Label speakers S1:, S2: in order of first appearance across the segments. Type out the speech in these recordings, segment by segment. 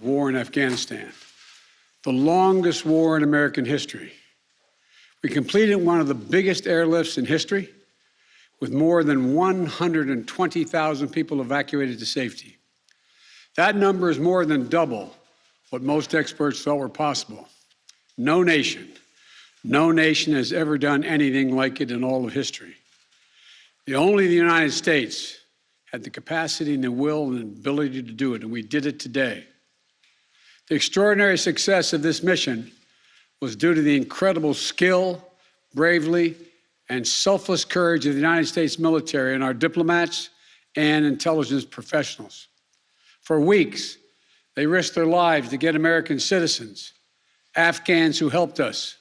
S1: War in Afghanistan, the longest war in American history. We completed one of the biggest airlifts in history, with more than 120,000 people evacuated to safety. That number is more than double what most experts thought were possible. No nation has ever done anything like it in all of history. Only the United States had the capacity and the will and ability to do it, and we did it today. The extraordinary success of this mission was due to the incredible skill, bravery, and selfless courage of the United States military and our diplomats and intelligence professionals. For weeks, they risked their lives to get American citizens, Afghans who helped us,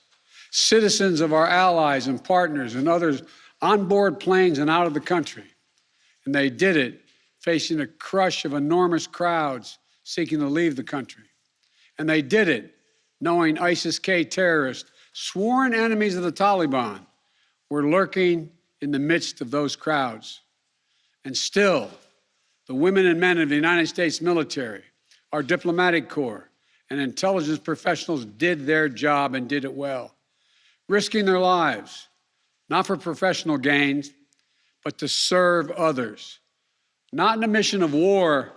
S1: citizens of our allies and partners and others on board planes and out of the country. And they did it facing a crush of enormous crowds seeking to leave the country. And they did it knowing ISIS-K terrorists, sworn enemies of the Taliban, were lurking in the midst of those crowds. And still, the women and men of the United States military, our diplomatic corps, and intelligence professionals did their job and did it well, risking their lives, not for professional gains, but to serve others, not in a mission of war,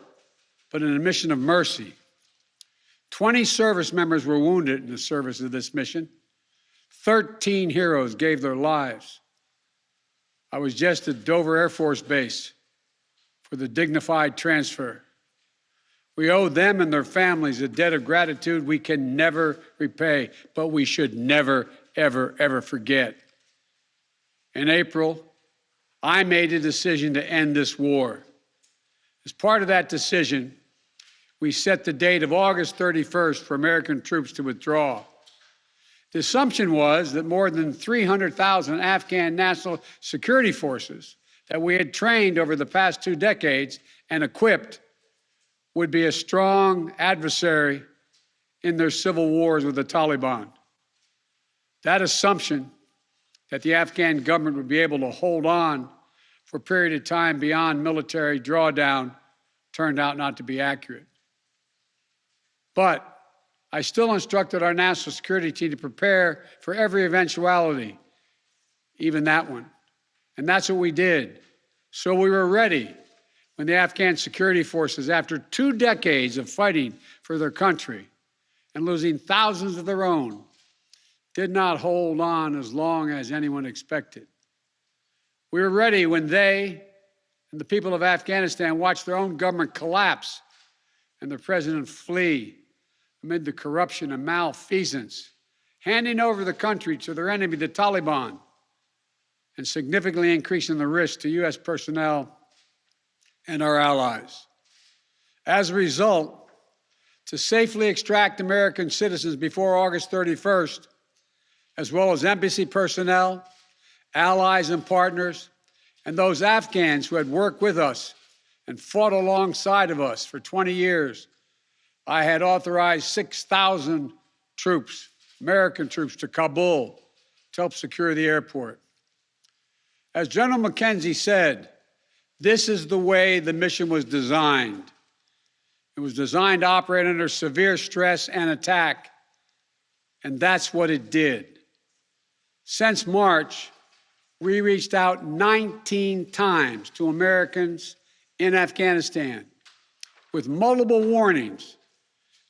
S1: but in a mission of mercy. 20 service members were wounded in the service of this mission. 13 heroes gave their lives. I was just at Dover Air Force Base for the dignified transfer. We owe them and their families a debt of gratitude we can never repay, but we should never, ever, ever forget. In April, I made a decision to end this war. As part of that decision, we set the date of August 31st for American troops to withdraw. The assumption was that more than 300,000 Afghan national security forces that we had trained over the past 2 decades and equipped would be a strong adversary in their civil wars with the Taliban. That assumption that the Afghan government would be able to hold on for a period of time beyond military drawdown turned out not to be accurate. But I still instructed our national security team to prepare for every eventuality, even that one. And that's what we did. So we were ready when the Afghan security forces, after 2 decades of fighting for their country and losing thousands of their own, did not hold on as long as anyone expected. We were ready when they and the people of Afghanistan watched their own government collapse and their president flee amid the corruption and malfeasance, handing over the country to their enemy, the Taliban, and significantly increasing the risk to U.S. personnel and our allies. As a result, to safely extract American citizens before August 31st, as well as embassy personnel, allies and partners, and those Afghans who had worked with us and fought alongside of us for 20 years, I had authorized 6,000 troops, American troops, to Kabul to help secure the airport. As General McKenzie said, this is the way the mission was designed. It was designed to operate under severe stress and attack, and that's what it did. Since March, we reached out 19 times to Americans in Afghanistan with multiple warnings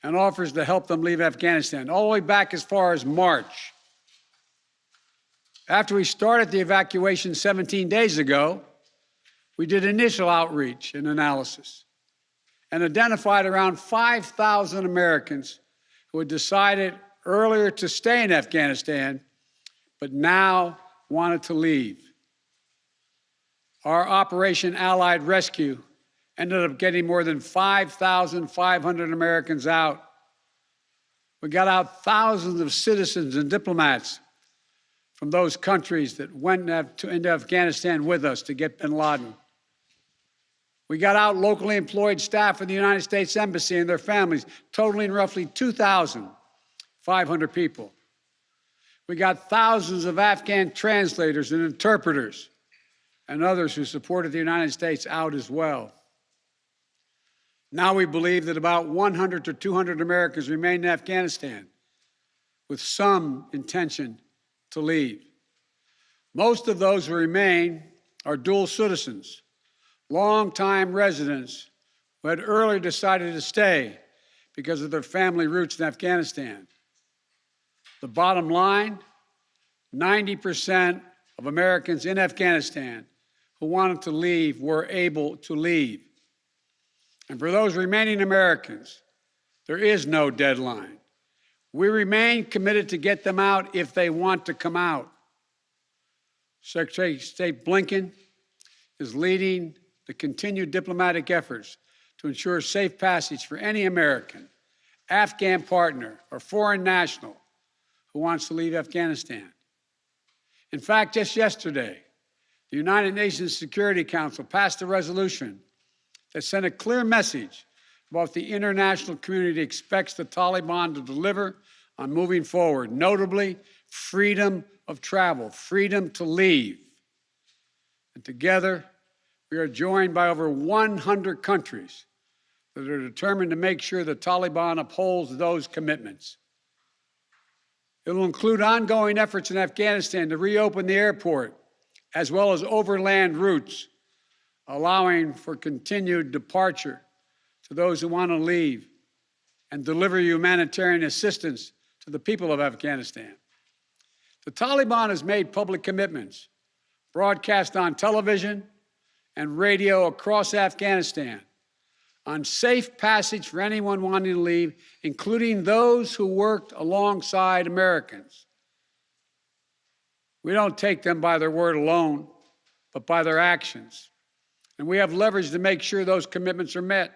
S1: and offers to help them leave Afghanistan, all the way back as far as March. After we started the evacuation 17 days ago, we did initial outreach and analysis and identified around 5,000 Americans who had decided earlier to stay in Afghanistan, but now wanted to leave. Our Operation Allied Rescue ended up getting more than 5,500 Americans out. We got out thousands of citizens and diplomats from those countries that went into Afghanistan with us to get bin Laden. We got out locally employed staff in the United States Embassy and their families, totaling roughly 2,500 people. We got thousands of Afghan translators and interpreters and others who supported the United States out as well. Now we believe that about 100 to 200 Americans remain in Afghanistan, with some intention to leave. Most of those who remain are dual citizens, longtime residents who had earlier decided to stay because of their family roots in Afghanistan. The bottom line, 90% of Americans in Afghanistan who wanted to leave were able to leave. And for those remaining Americans, there is no deadline. We remain committed to get them out if they want to come out. Secretary of State Blinken is leading the continued diplomatic efforts to ensure safe passage for any American, Afghan partner, or foreign national who wants to leave Afghanistan. In fact, just yesterday, the United Nations Security Council passed a resolution that sent a clear message about what the international community expects the Taliban to deliver on moving forward, notably freedom of travel, freedom to leave. And together, we are joined by over 100 countries that are determined to make sure the Taliban upholds those commitments. It will include ongoing efforts in Afghanistan to reopen the airport, as well as overland routes, allowing for continued departure to those who want to leave and deliver humanitarian assistance to the people of Afghanistan. The Taliban has made public commitments, broadcast on television and radio across Afghanistan, on safe passage for anyone wanting to leave, including those who worked alongside Americans. We don't take them by their word alone, but by their actions. And we have leverage to make sure those commitments are met.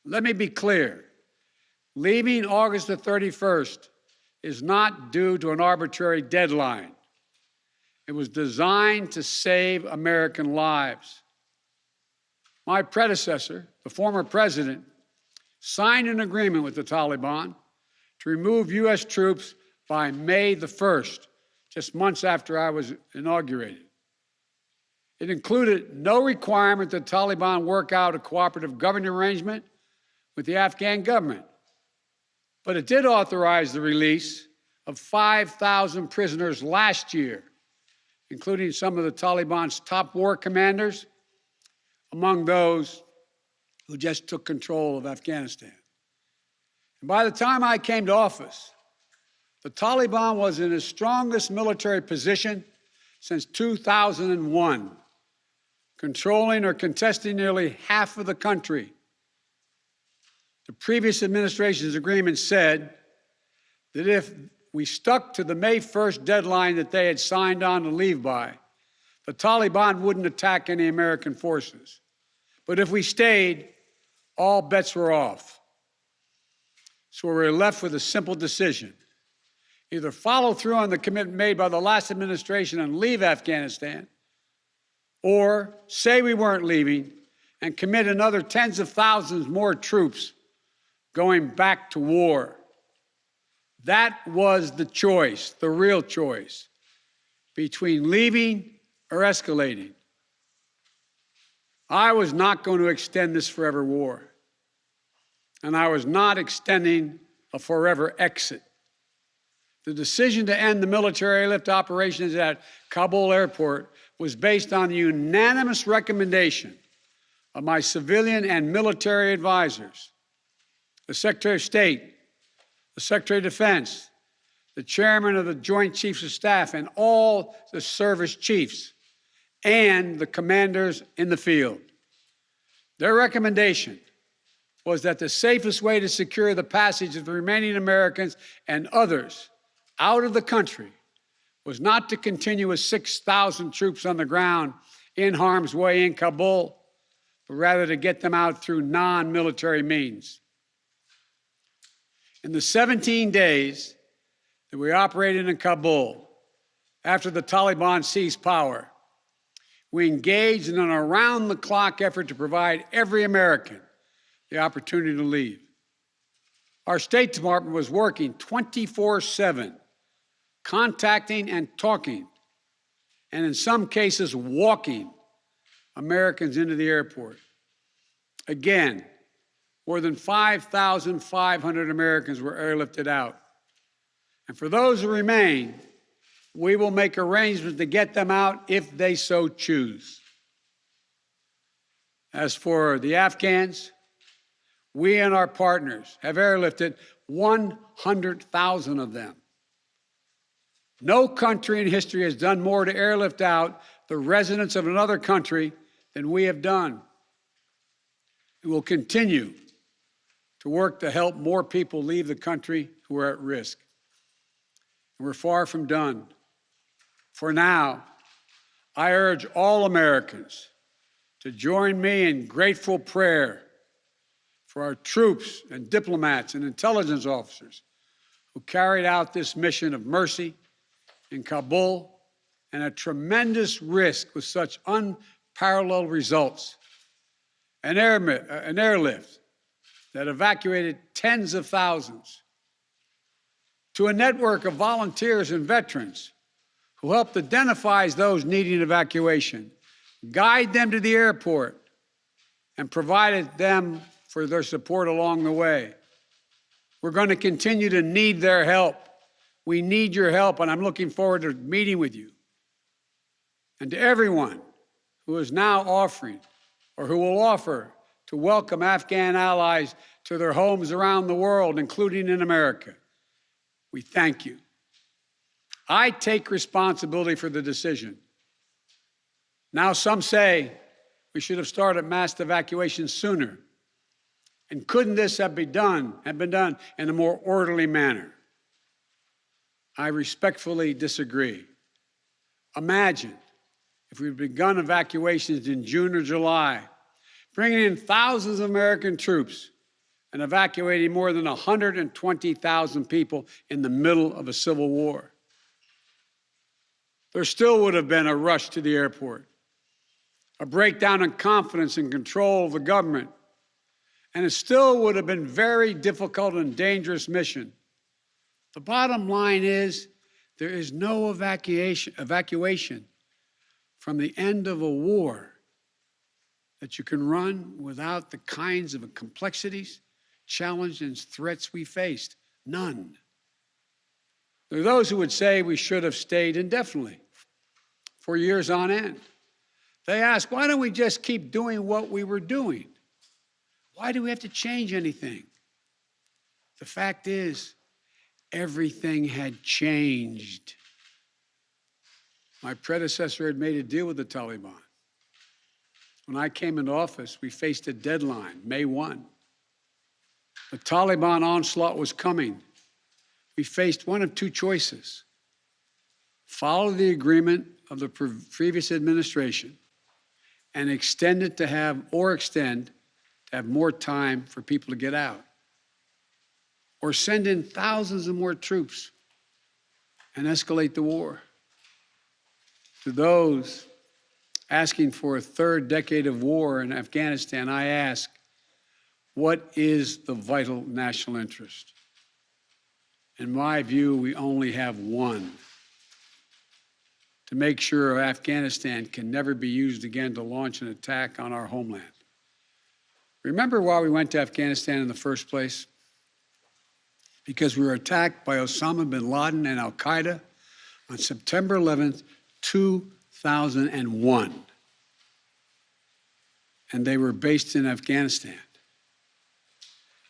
S1: Let me be clear. Leaving August the 31st is not due to an arbitrary deadline. It was designed to save American lives. My predecessor, the former president, signed an agreement with the Taliban to remove U.S. troops by May the 1st, just months after I was inaugurated. It included no requirement that the Taliban work out a cooperative governing arrangement with the Afghan government. But it did authorize the release of 5,000 prisoners last year, including some of the Taliban's top war commanders, among those who just took control of Afghanistan. And by the time I came to office, the Taliban was in its strongest military position since 2001, controlling or contesting nearly half of the country. The previous administration's agreement said that if we stuck to the May 1st deadline that they had signed on to leave by, the Taliban wouldn't attack any American forces. But if we stayed, all bets were off. So we were left with a simple decision. Either follow through on the commitment made by the last administration and leave Afghanistan, or say we weren't leaving and commit another tens of thousands more troops going back to war. That was the choice, the real choice, between leaving or escalating. I was not going to extend this forever war, and I was not extending a forever exit. The decision to end the military airlift operations at Kabul airport was based on the unanimous recommendation of my civilian and military advisors, the Secretary of State, the Secretary of Defense, the Chairman of the Joint Chiefs of Staff, and all the service chiefs, and the commanders in the field. Their recommendation was that the safest way to secure the passage of the remaining Americans and others out of the country was not to continue with 6,000 troops on the ground in harm's way in Kabul, but rather to get them out through non-military means. In the 17 days that we operated in Kabul, after the Taliban seized power, we engaged in an around-the-clock effort to provide every American the opportunity to leave. Our State Department was working 24/7, contacting and talking, and in some cases walking Americans into the airport. Again, more than 5,500 Americans were airlifted out. And for those who remain, we will make arrangements to get them out if they so choose. As for the Afghans, we and our partners have airlifted 100,000 of them. No country in history has done more to airlift out the residents of another country than we have done. We will continue to work to help more people leave the country who are at risk. And we're far from done. For now, I urge all Americans to join me in grateful prayer for our troops and diplomats and intelligence officers who carried out this mission of mercy in Kabul and at tremendous risk with such unparalleled results. An airlift that evacuated tens of thousands, to a network of volunteers and veterans who helped identify those needing evacuation, guide them to the airport, and provided them for their support along the way. We're going to continue to need their help. We need your help, and I'm looking forward to meeting with you. And to everyone who is now offering or who will offer to welcome Afghan allies to their homes around the world, including in America, we thank you. I take responsibility for the decision. Now some say we should have started mass evacuation sooner. And couldn't this have been done in a more orderly manner? I respectfully disagree. Imagine if we'd begun evacuations in June or July, bringing in thousands of American troops and evacuating more than 120,000 people in the middle of a civil war. There still would have been a rush to the airport, a breakdown in confidence and control of the government, and it still would have been a very difficult and dangerous mission. The bottom line is there is no evacuation from the end of a war that you can run without the kinds of complexities, challenges, and threats we faced. None. There are those who would say we should have stayed indefinitely for years on end. They ask, why don't we just keep doing what we were doing? Why do we have to change anything? The fact is, everything had changed. My predecessor had made a deal with the Taliban. When I came into office, we faced a deadline, May 1. The Taliban onslaught was coming. We faced one of two choices: follow the agreement of the previous administration and extend to have more time for people to get out, or send in thousands of more troops and escalate the war. To those asking for a third decade of war in Afghanistan, I ask, what is the vital national interest? In my view, we only have one: to make sure Afghanistan can never be used again to launch an attack on our homeland. Remember why we went to Afghanistan in the first place? Because we were attacked by Osama bin Laden and al-Qaeda on September 11th, 2001. And they were based in Afghanistan.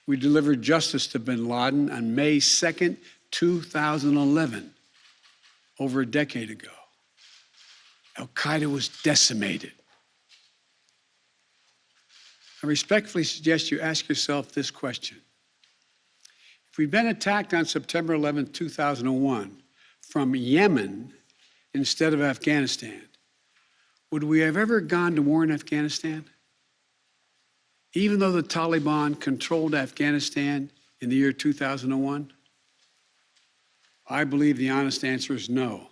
S1: We delivered justice to bin Laden on May 2nd, 2011, over a decade ago. Al-Qaeda was decimated. I respectfully suggest you ask yourself this question. If we'd been attacked on September 11, 2001, from Yemen instead of Afghanistan, would we have ever gone to war in Afghanistan? Even though the Taliban controlled Afghanistan in the year 2001? I believe the honest answer is no.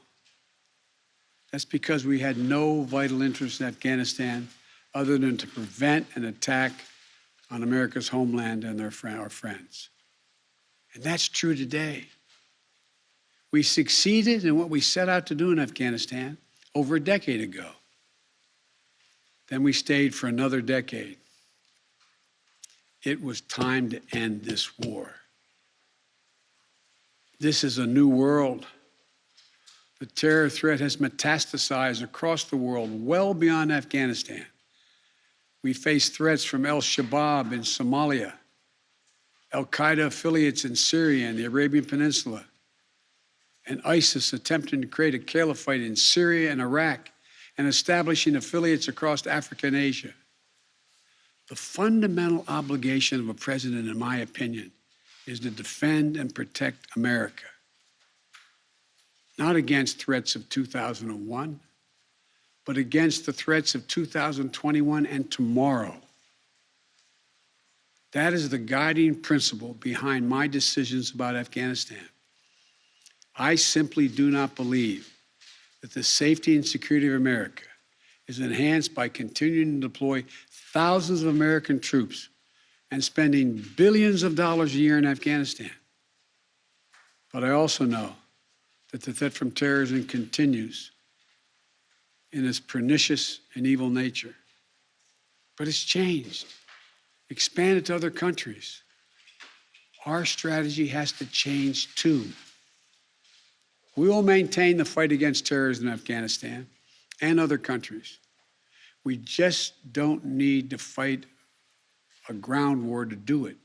S1: That's because we had no vital interest in Afghanistan other than to prevent an attack on America's homeland and our friends. And that's true today. We succeeded in what we set out to do in Afghanistan over a decade ago. Then we stayed for another decade. It was time to end this war. This is a new world. The terror threat has metastasized across the world, well beyond Afghanistan. We face threats from al-Shabaab in Somalia, al-Qaeda affiliates in Syria and the Arabian Peninsula, and ISIS attempting to create a caliphate in Syria and Iraq and establishing affiliates across Africa and Asia. The fundamental obligation of a president, in my opinion, is to defend and protect America, not against threats of 2001, but against the threats of 2021 and tomorrow. That is the guiding principle behind my decisions about Afghanistan. I simply do not believe that the safety and security of America is enhanced by continuing to deploy thousands of American troops and spending billions of dollars a year in Afghanistan. But I also know that the threat from terrorism continues in its pernicious and evil nature. But it's changed, expanded to other countries. Our strategy has to change too. We will maintain the fight against terrorism in Afghanistan and other countries. We just don't need to fight a ground war to do it.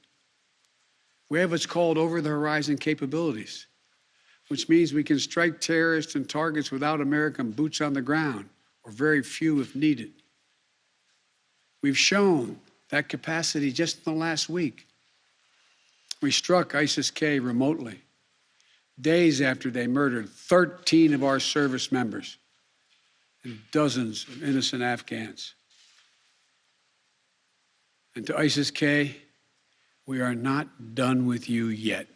S1: We have what's called over-the-horizon capabilities, which means we can strike terrorists and targets without American boots on the ground, or very few if needed. We've shown that capacity just in the last week. We struck ISIS-K remotely, days after they murdered 13 of our service members and dozens of innocent Afghans. And to ISIS-K, we are not done with you yet.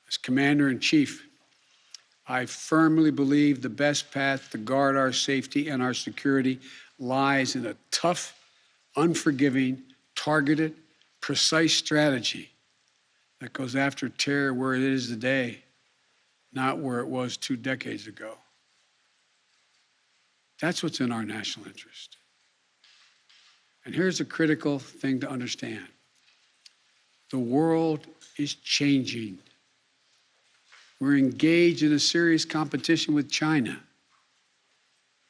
S1: As Commander-in-Chief, I firmly believe the best path to guard our safety and our security lies in a tough, unforgiving, targeted, precise strategy that goes after terror where it is today, not where it was 2 decades ago. That's what's in our national interest. And here's a critical thing to understand. The world is changing. We're engaged in a serious competition with China.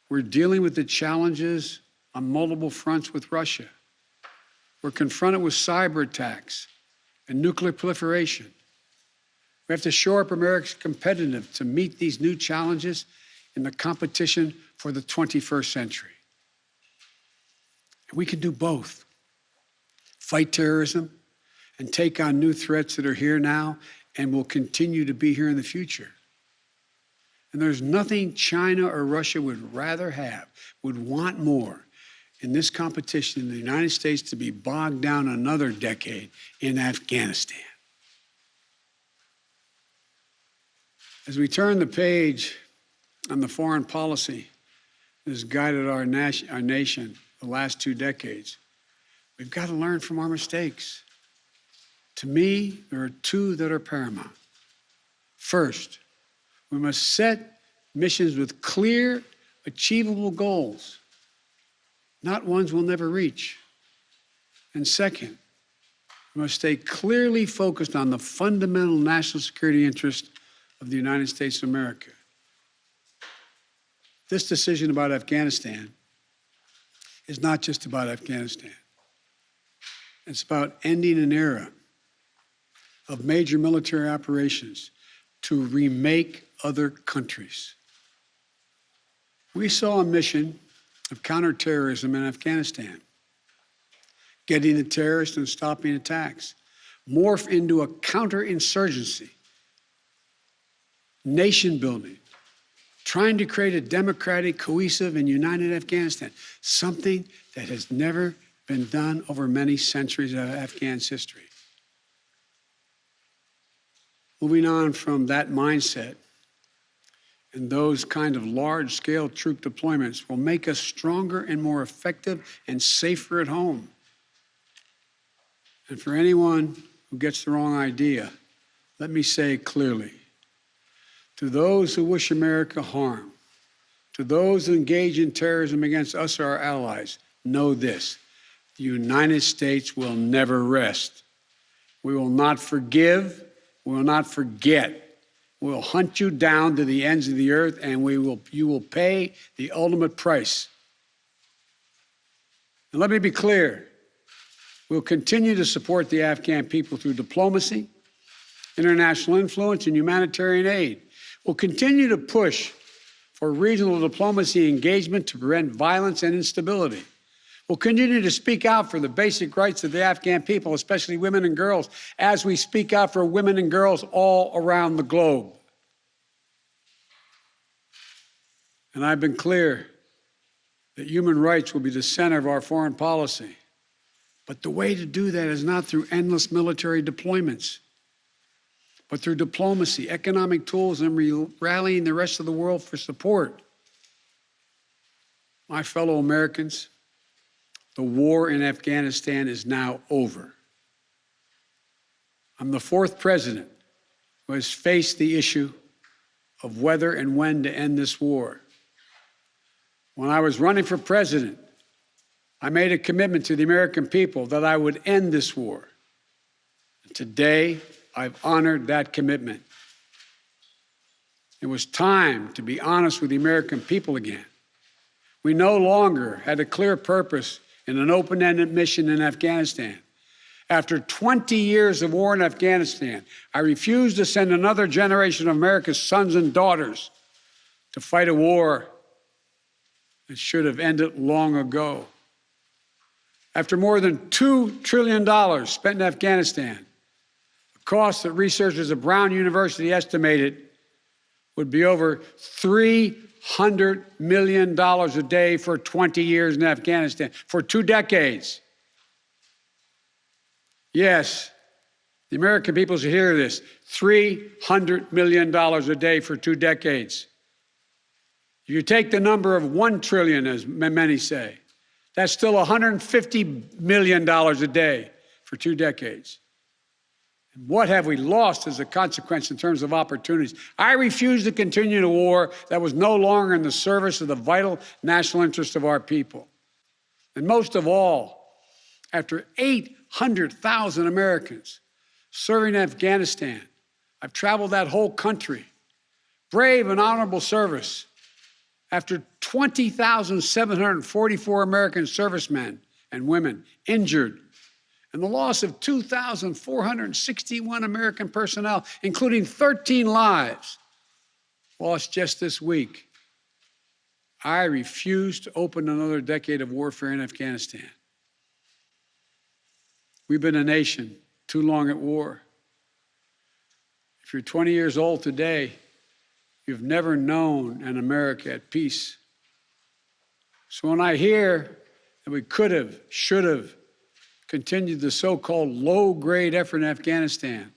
S1: We're dealing with the challenges on multiple fronts with Russia. We're confronted with cyber attacks and nuclear proliferation. We have to shore up America's competitiveness to meet these new challenges in the competition for the 21st century. And we can do both. Fight terrorism and take on new threats that are here now and will continue to be here in the future. And there's nothing China or Russia would rather have, would want more in this competition in the United States to be bogged down another decade in Afghanistan. As we turn the page on the foreign policy that has guided our nation the last 2 decades, we've got to learn from our mistakes. To me, there are 2 that are paramount. First, we must set missions with clear, achievable goals, not ones we'll never reach. And second, we must stay clearly focused on the fundamental national security interest of the United States of America. This decision about Afghanistan is not just about Afghanistan. It's about ending an era of major military operations to remake other countries. We saw a mission of counterterrorism in Afghanistan, getting the terrorists and stopping attacks, morph into a counterinsurgency, nation building, trying to create a democratic, cohesive, and united Afghanistan, something that has never been done over many centuries of Afghan's history. Moving on from that mindset and those kind of large-scale troop deployments will make us stronger and more effective and safer at home. And for anyone who gets the wrong idea, let me say clearly, to those who wish America harm, to those who engage in terrorism against us or our allies, know this: the United States will never rest. We will not forgive. We will not forget. We will hunt you down to the ends of the earth, and you will pay the ultimate price. And let me be clear. We'll continue to support the Afghan people through diplomacy, international influence, and humanitarian aid. We'll continue to push for regional diplomacy engagement to prevent violence and instability. We'll continue to speak out for the basic rights of the Afghan people, especially women and girls, as we speak out for women and girls all around the globe. And I've been clear that human rights will be the center of our foreign policy. But the way to do that is not through endless military deployments, but through diplomacy, economic tools, and rallying the rest of the world for support. My fellow Americans, the war in Afghanistan is now over. I'm the fourth president who has faced the issue of whether and when to end this war. When I was running for president, I made a commitment to the American people that I would end this war. And today, I've honored that commitment. It was time to be honest with the American people again. We no longer had a clear purpose in an open-ended mission in Afghanistan. After 20 years of war in Afghanistan, I refused to send another generation of America's sons and daughters to fight a war that should have ended long ago. After more than $2 trillion spent in Afghanistan, a cost that researchers at Brown University estimated would be over $300 million a day for 20 years in Afghanistan, for 2 decades. Yes, the American people should hear this, $300 million a day for 2 decades. You take the number of 1 trillion, as many say, that's still $150 million a day for 2 decades. And what have we lost as a consequence in terms of opportunities? I refuse to continue a war that was no longer in the service of the vital national interest of our people. And most of all, after 800,000 Americans serving in Afghanistan, I've traveled that whole country, brave and honorable service. After 20,744 American servicemen and women injured, and the loss of 2,461 American personnel, including 13 lives, lost just this week, I refuse to open another decade of warfare in Afghanistan. We've been a nation too long at war. If you're 20 years old today, you've never known an America at peace. So when I hear that we could have, should have continued the so-called low-grade effort in Afghanistan,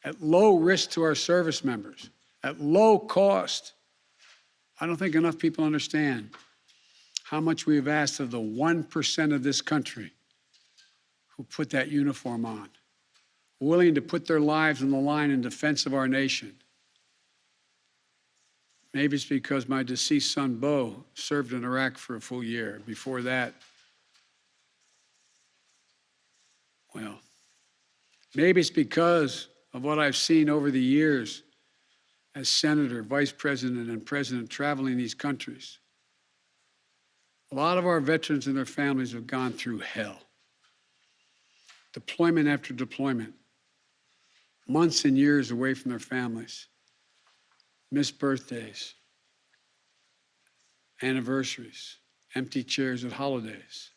S1: at low risk to our service members, at low cost, I don't think enough people understand how much we have asked of the 1% of this country who put that uniform on, willing to put their lives on the line in defense of our nation. Maybe it's because my deceased son, Bo, served in Iraq for a full year. Before that, well, maybe it's because of what I've seen over the years as senator, vice president, and president traveling these countries. A lot of our veterans and their families have gone through hell. Deployment after deployment, months and years away from their families. Missed birthdays, anniversaries, empty chairs at holidays,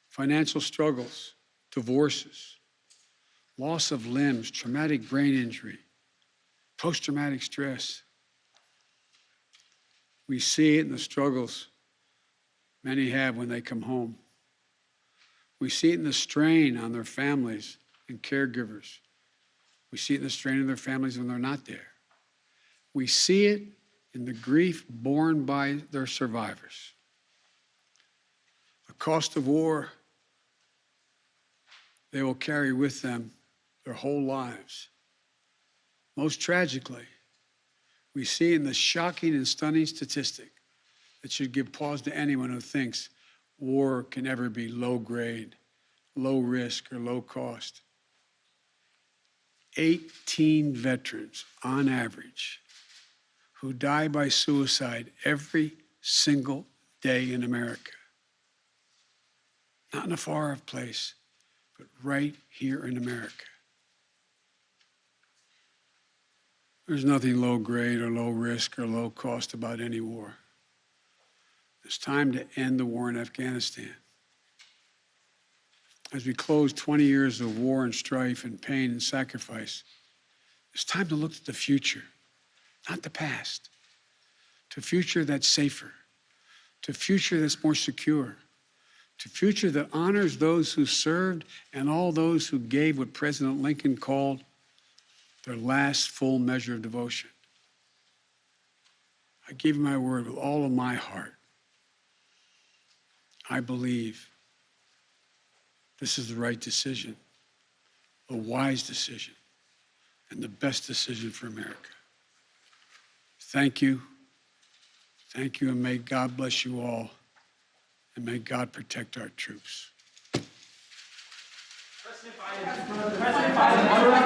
S1: financial struggles, divorces, loss of limbs, traumatic brain injury, post-traumatic stress. We see it in the struggles many have when they come home. We see it in the strain on their families and caregivers. We see it in the strain on their families when they're not there. We see it in the grief borne by their survivors. The cost of war they will carry with them their whole lives. Most tragically, we see in the shocking and stunning statistic that should give pause to anyone who thinks war can ever be low grade, low risk, or low cost. 18 veterans, on average, who die by suicide every single day in America. Not in a far-off place, but right here in America. There's nothing low grade or low risk or low cost about any war. It's time to end the war in Afghanistan. As we close 20 years of war and strife and pain and sacrifice, it's time to look to the future, not the past, to a future that's safer, to a future that's more secure, to a future that honors those who served and all those who gave what President Lincoln called their last full measure of devotion. I give you my word with all of my heart. I believe this is the right decision, a wise decision, and the best decision for America. Thank you. Thank you, and may God bless you all, and may God protect our troops. President Biden.